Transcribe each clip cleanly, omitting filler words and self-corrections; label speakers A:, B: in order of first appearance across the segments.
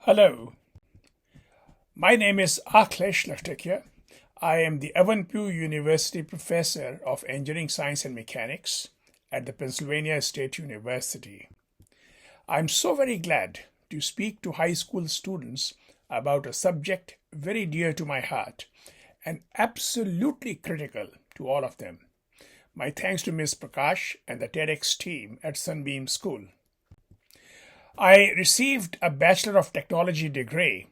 A: Hello, my name is Akhilesh Lashtakia. I am the Evan University Professor of Engineering Science and Mechanics at the Pennsylvania State University. I'm so very glad to speak to high school students about a subject very dear to my heart and absolutely critical to all of them. My thanks to Ms. Prakash and the TEDx team at Sunbeam School. I received a Bachelor of Technology degree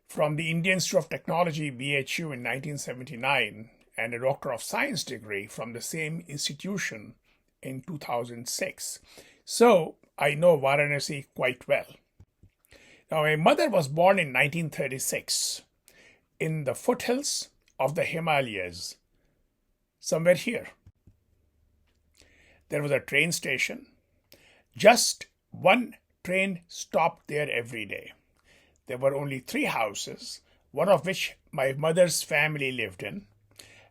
A: from the Indian Institute of Technology BHU in 1979 and a Doctor of Science degree from the same institution in 2006. So I know Varanasi quite well. Now, my mother was born in 1936 in the foothills of the Himalayas, somewhere here. There was a train station. Just one train stopped there every day. There were only 3 houses, one of which my mother's family lived in.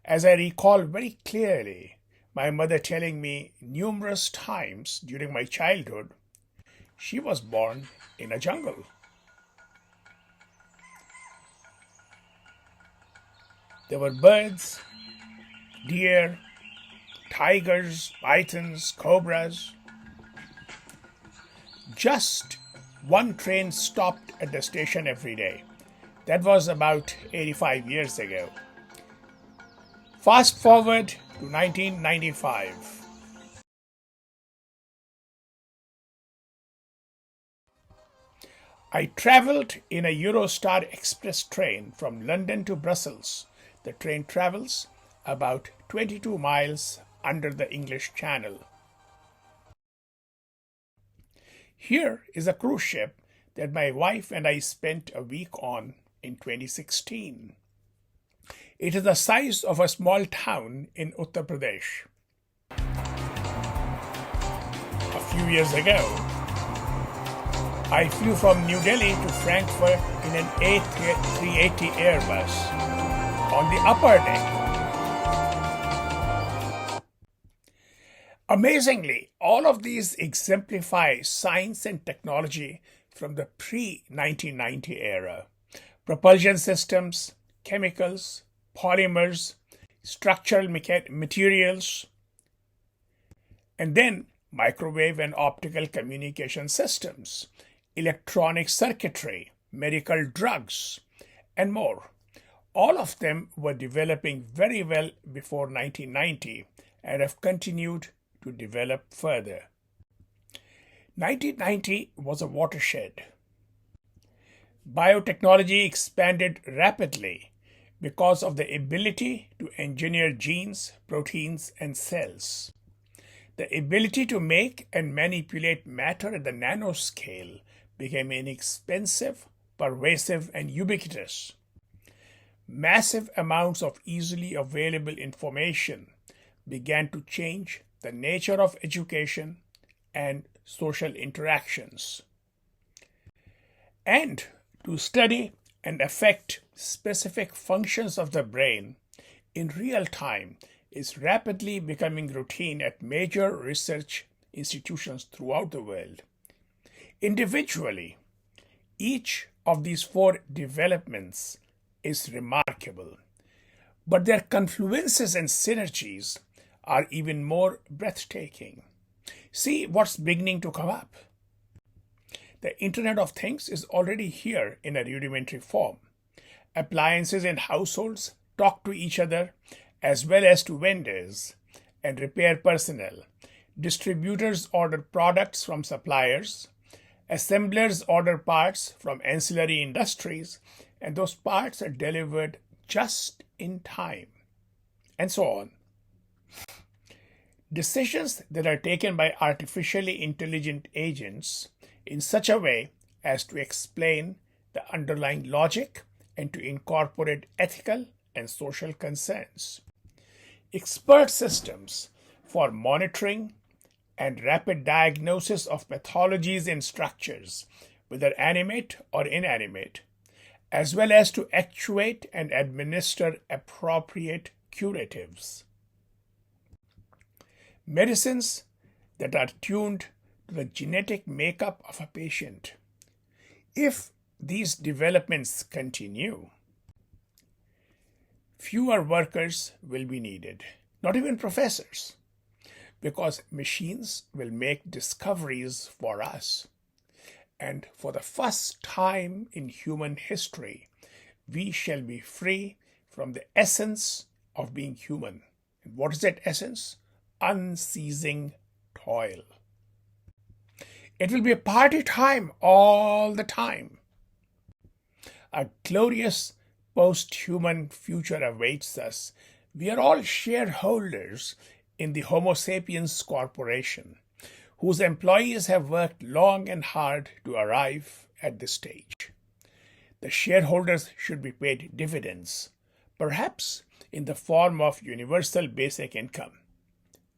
A: As I recall very clearly, my mother telling me numerous times during my childhood, she was born in a jungle. There were birds, deer, tigers, pythons, cobras. Just one train stopped at the station every day. That was about 85 years ago. Fast forward to 1995. I traveled in a Eurostar Express train from London to Brussels. The train travels about 22 miles under the English Channel. Here is a cruise ship that my wife and I spent a week on in 2016. It is the size of a small town in Uttar Pradesh. A few years ago, I flew from New Delhi to Frankfurt in an A380 Airbus. On the upper deck, amazingly, all of these exemplify science and technology from the pre-1990 era. Propulsion systems, chemicals, polymers, structural materials, and then microwave and optical communication systems, electronic circuitry, medical drugs, and more. All of them were developing very well before 1990 and have continued to develop further. 1990 was a watershed. Biotechnology expanded rapidly because of the ability to engineer genes, proteins, and cells. The ability to make and manipulate matter at the nanoscale became inexpensive, pervasive, and ubiquitous. Massive amounts of easily available information began to change the nature of education and social interactions. And to study and affect specific functions of the brain in real time is rapidly becoming routine at major research institutions throughout the world. Individually, each of these 4 developments is remarkable, but their confluences and synergies are even more breathtaking. See what's beginning to come up. The Internet of Things is already here in a rudimentary form. Appliances in households talk to each other as well as to vendors and repair personnel. Distributors order products from suppliers. Assemblers order parts from ancillary industries, and those parts are delivered just in time, and so on. Decisions that are taken by artificially intelligent agents in such a way as to explain the underlying logic and to incorporate ethical and social concerns. Expert systems for monitoring and rapid diagnosis of pathologies in structures, whether animate or inanimate, as well as to actuate and administer appropriate curatives. Medicines that are tuned to the genetic makeup of a patient. If these developments continue, fewer workers will be needed, not even professors, because machines will make discoveries for us. And for the first time in human history, we shall be free from the essence of being human. And what is that essence? Unceasing toil. It will be a party time all the time. A glorious post-human future awaits us. We are all shareholders in the Homo sapiens Corporation, whose employees have worked long and hard to arrive at this stage. The shareholders should be paid dividends, perhaps in the form of universal basic income.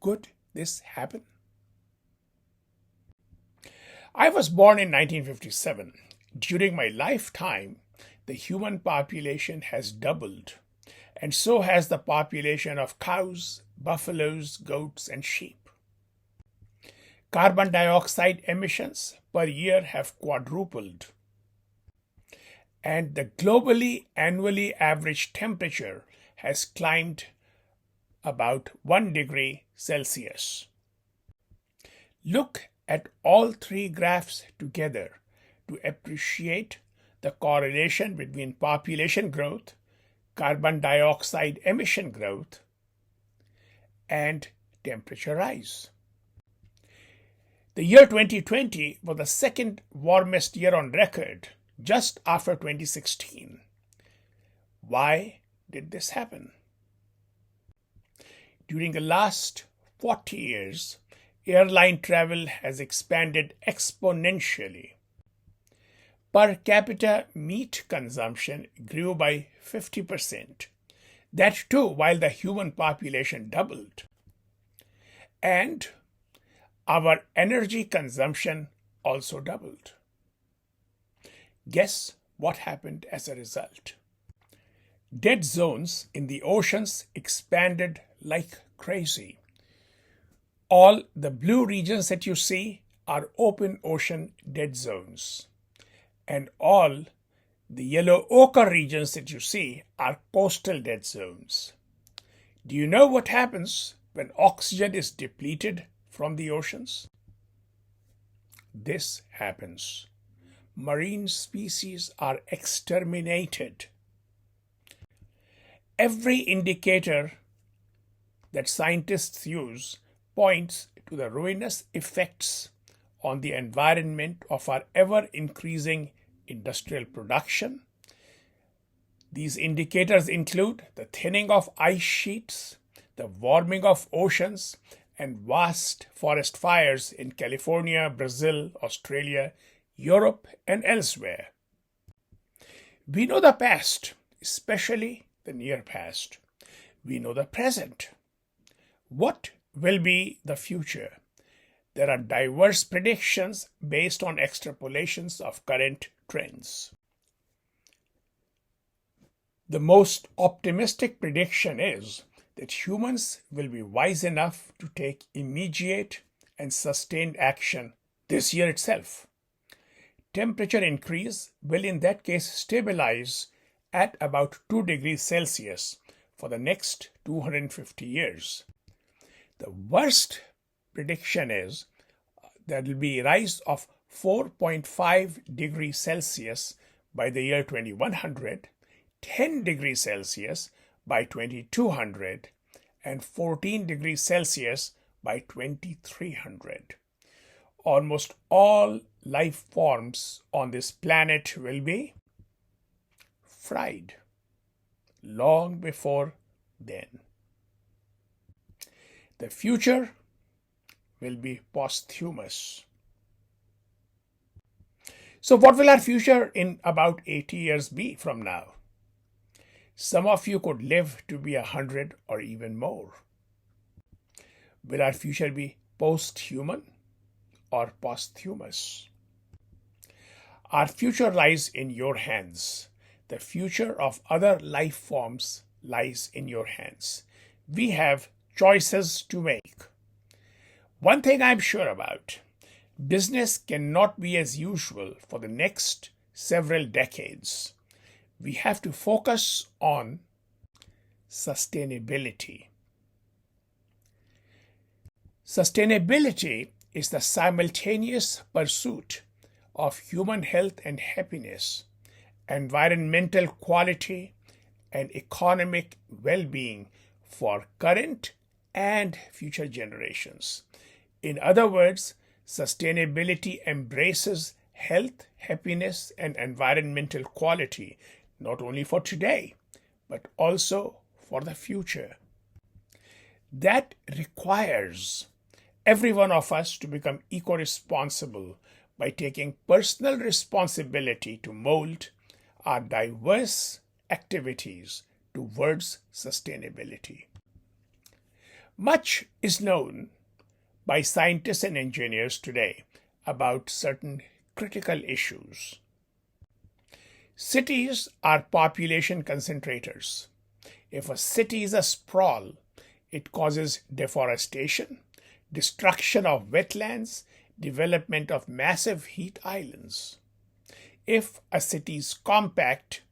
A: Could this happen? I was born in 1957. During my lifetime, the human population has doubled, and so has the population of cows, buffaloes, goats, and sheep. Carbon dioxide emissions per year have quadrupled, and the globally annually average temperature has climbed about 1 degree Celsius. Look at all three graphs together to appreciate the correlation between population growth, carbon dioxide emission growth, and temperature rise. The year 2020 was the second warmest year on record, just after 2016. Why did this happen? During the last 40 years, airline travel has expanded exponentially. Per capita meat consumption grew by 50%. That too while the human population doubled. And our energy consumption also doubled. Guess what happened as a result? Dead zones in the oceans expanded like crazy. All the blue regions that you see are open ocean dead zones. And all the yellow ochre regions that you see are coastal dead zones. Do you know what happens when oxygen is depleted from the oceans? This happens. Marine species are exterminated. Every indicator that scientists use points to the ruinous effects on the environment of our ever-increasing industrial production. These indicators include the thinning of ice sheets, the warming of oceans, and vast forest fires in California, Brazil, Australia, Europe, and elsewhere. We know the past, especially the near past. We know the present. What will be the future? There are diverse predictions based on extrapolations of current trends. The most optimistic prediction is that humans will be wise enough to take immediate and sustained action this year itself. Temperature increase will in that case stabilize at about 2 degrees Celsius for the next 250 years. The worst prediction is there will be a rise of 4.5 degrees Celsius by the year 2100, 10 degrees Celsius by 2200, and 14 degrees Celsius by 2300. Almost all life forms on this planet will be fried long before then. The future will be posthumous. So what will our future in about 80 years be from now? Some of you could live to be 100 or even more. Will our future be post-human or posthumous? Our future lies in your hands. The future of other life forms lies in your hands. We have choices to make. One thing I'm sure about, business cannot be as usual for the next several decades. We have to focus on sustainability. Sustainability is the simultaneous pursuit of human health and happiness, environmental quality, and economic well-being for current and future generations. In other words, sustainability embraces health, happiness, and environmental quality, not only for today, but also for the future. That requires every one of us to become eco-responsible by taking personal responsibility to mold our diverse activities towards sustainability. Much is known by scientists and engineers today about certain critical issues. Cities are population concentrators. If a city is a sprawl, it causes deforestation, destruction of wetlands, development of massive heat islands. If a city is compact,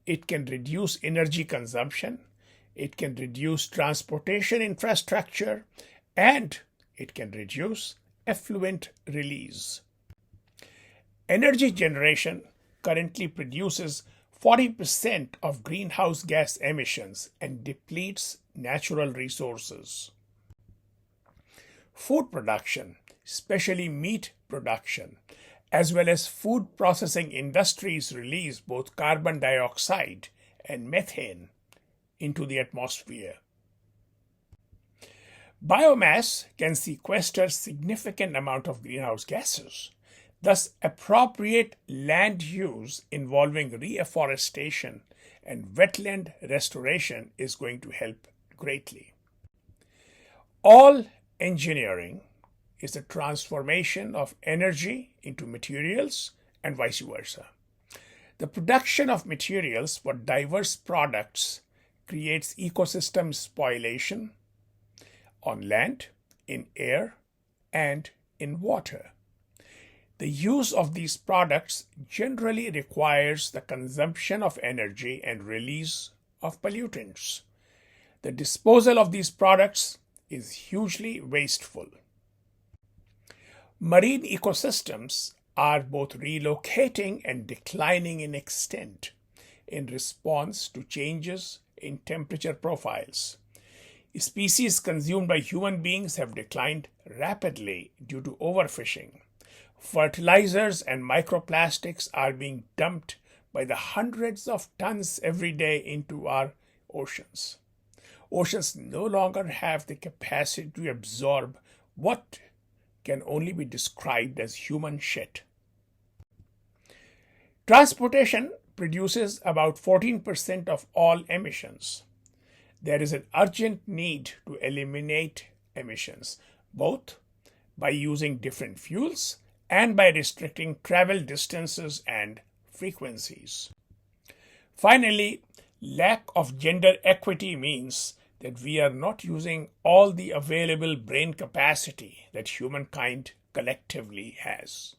A: it can reduce energy consumption, it can reduce transportation infrastructure, and it can reduce effluent release. Energy generation currently produces 40% of greenhouse gas emissions and depletes natural resources. Food production, especially meat production, as well as food processing industries release both carbon dioxide and methane into the atmosphere. Biomass can sequester significant amount of greenhouse gases. Thus, appropriate land use involving reforestation and wetland restoration is going to help greatly. All engineering is the transformation of energy into materials and vice versa. The production of materials for diverse products creates ecosystem spoliation on land, in air, and in water. The use of these products generally requires the consumption of energy and release of pollutants. The disposal of these products is hugely wasteful. Marine ecosystems are both relocating and declining in extent in response to changes in temperature profiles. Species consumed by human beings have declined rapidly due to overfishing. Fertilizers and microplastics are being dumped by the hundreds of tons every day into our oceans. Oceans no longer have the capacity to absorb what can only be described as human shit. Transportation produces about 14% of all emissions. There is an urgent need to eliminate emissions, both by using different fuels and by restricting travel distances and frequencies. Finally, lack of gender equity means that we are not using all the available brain capacity that humankind collectively has.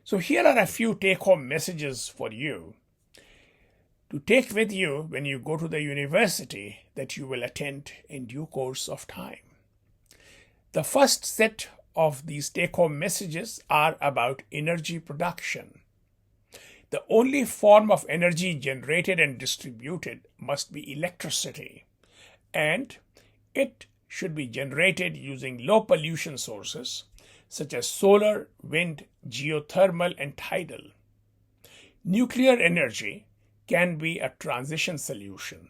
A: So here are a few take-home messages for you to take with you when you go to the university that you will attend in due course of time. The first set of these take-home messages are about energy production. The only form of energy generated and distributed must be electricity, and it should be generated using low pollution sources such as solar, wind, geothermal, and tidal. Nuclear energy can be a transition solution.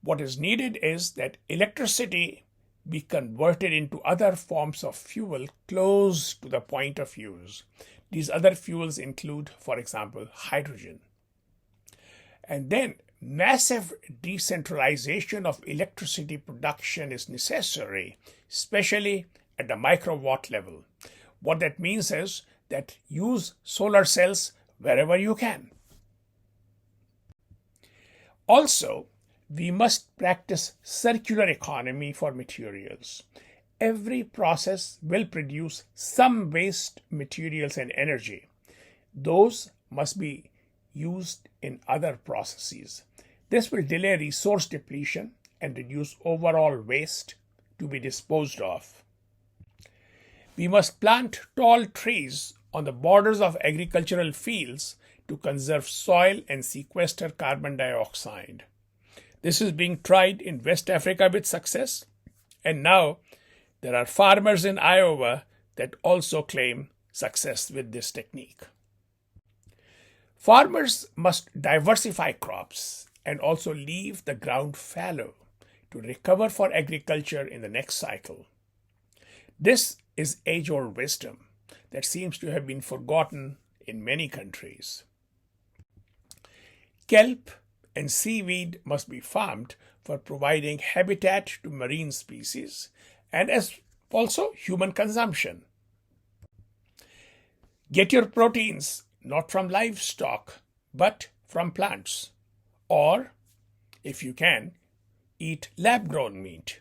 A: What is needed is that electricity be converted into other forms of fuel close to the point of use. These other fuels include, for example, hydrogen. And then massive decentralization of electricity production is necessary, especially at the microwatt level. What that means is that use solar cells wherever you can. Also, we must practice circular economy for materials. Every process will produce some waste materials and energy. those must be used in other processes. This will delay resource depletion and reduce overall waste to be disposed of. We must plant tall trees on the borders of agricultural fields to conserve soil and sequester carbon dioxide. This is being tried in West Africa with success, and now there are farmers in Iowa that also claim success with this technique. Farmers must diversify crops and also leave the ground fallow to recover for agriculture in the next cycle. This is age-old wisdom that seems to have been forgotten in many countries. Kelp and seaweed must be farmed for providing habitat to marine species and as also human consumption. Get your proteins not from livestock but from plants, or if you can, eat lab-grown meat.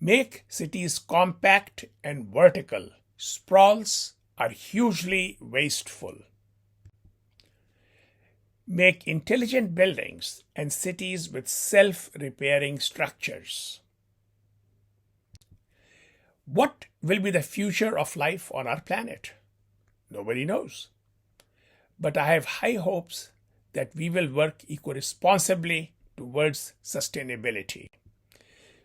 A: Make cities compact and vertical. Sprawls are hugely wasteful. Make intelligent buildings and cities with self-repairing structures. What will be the future of life on our planet? Nobody knows. But I have high hopes that we will work eco-responsibly towards sustainability.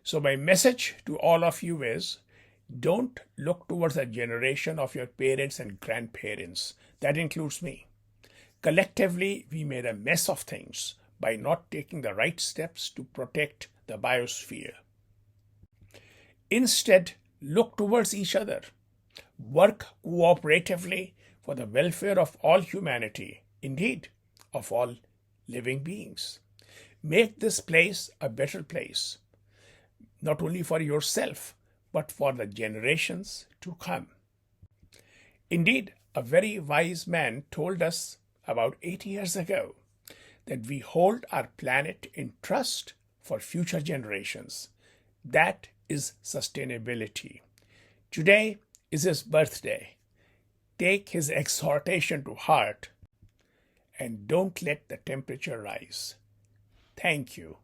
A: So my message to all of you is, don't look towards the generation of your parents and grandparents. That includes me. Collectively, we made a mess of things by not taking the right steps to protect the biosphere. Instead, look towards each other. Work cooperatively for the welfare of all humanity, indeed, of all living beings. Make this place a better place, not only for yourself, but for the generations to come. Indeed, a very wise man told us about 80 years ago that we hold our planet in trust for future generations. That is sustainability. Today is his birthday. Take his exhortation to heart and don't let the temperature rise. Thank you.